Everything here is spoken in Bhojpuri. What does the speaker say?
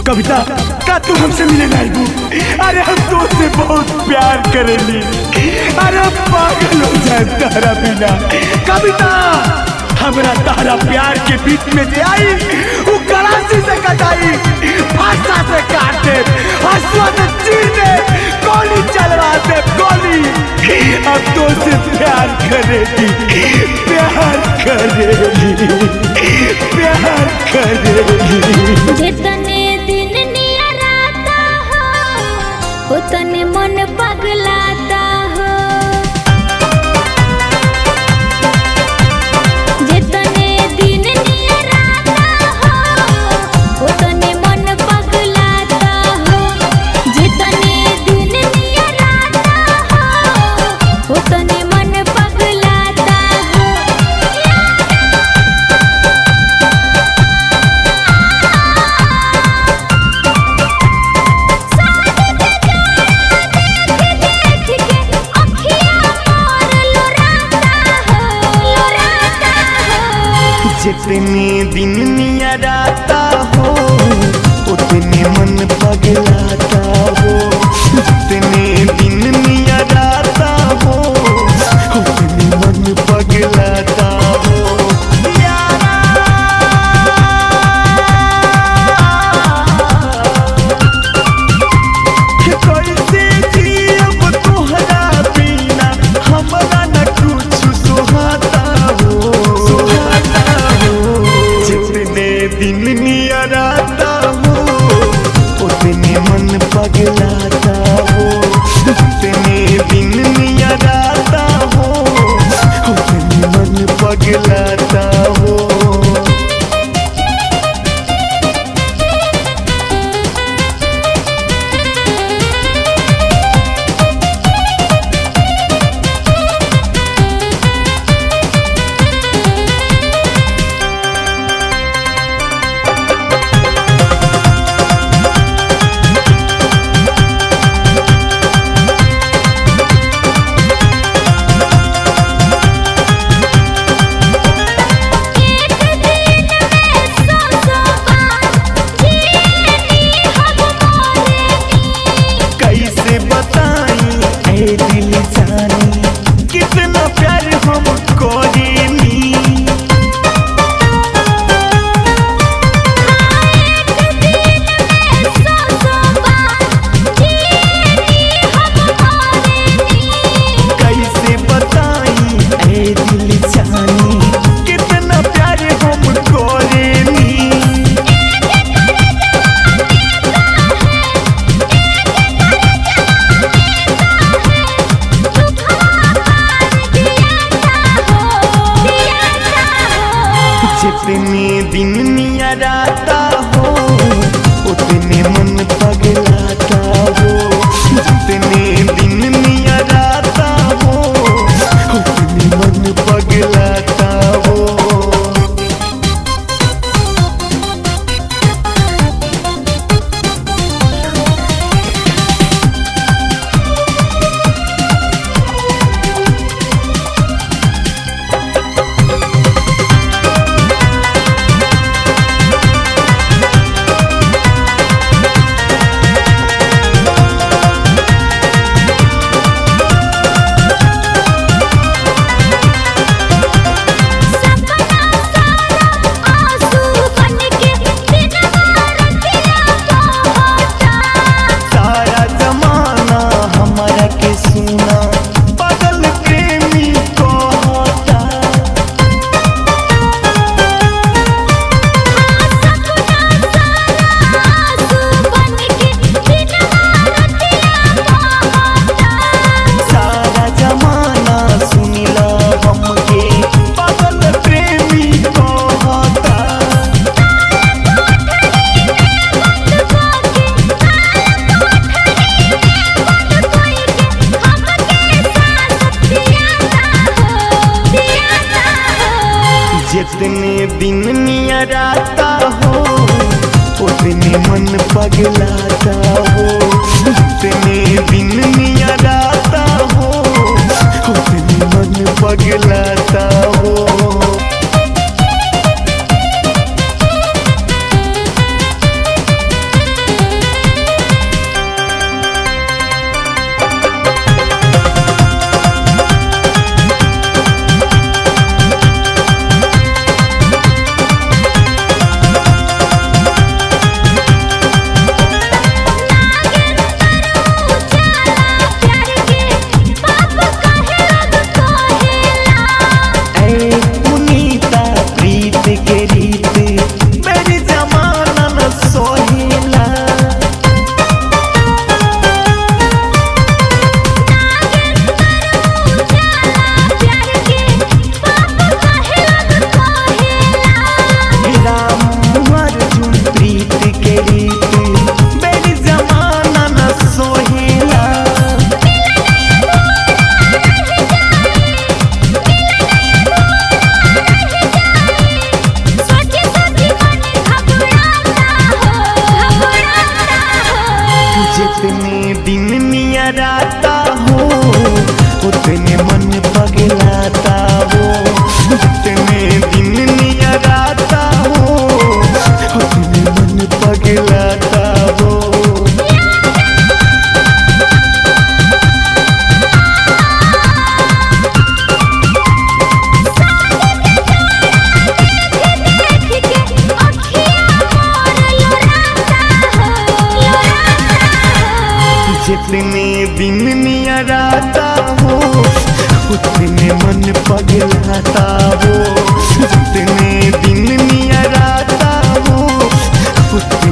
कविता का तू हमसे मिले नहीं? अरे हम तुझसे बहुत प्यार करेली। अरे पागल हो जाए तारा बिना। कविता हमरा तारा प्यार के बीच में जे आई वो गलासी से कटाई, फांसा से काट दे, हंसुआ से चीर दे, गोली चलवा दे गोली। अब तो से प्यार करेगी, प्यार करेगी, प्यार करेगी। जितने दिन नियर आता हो उतने मन पगलाता हो। जितने दिन नियर आता हो उतने मन पगलाता हो। जितने दिन नियर आता हो उतने मन पगलाता हो। जितने दिन नियर आता हो उतने मन पगलाता हो। जितने दिन नियर आता हो उतने मन पगलाता हो। कैसे जियब तोहरा बिना, हमरा न कुछ सुहाता हो, सुहाता हो। जितने दिन नियर आता हो उतने मन पगलाता हो। जितने दिन नियर आता हो उतने मन पगलाता हो। कितना प्यार हम करेनी, कैसे बताई ऐ दिल जानी, कितना प्यार हम करेनी। जितने दिन नियर आता हो उतने मन पगलाता हो। जितने दिन नियर आता हो उतने मन पगलाता हो। जितने दिन नियर आता हो उतने मन पगलाता हो। जितने दिन नियर आता हो उतने मन पगलाता हो। उतने मन पगलाता हो, जितने दिन नियर आता हो उतने मन पगलाता हो। जितने दिन नियर आता हो उतने मन पगलाता हो, जितने दिन नियर आता हो उतने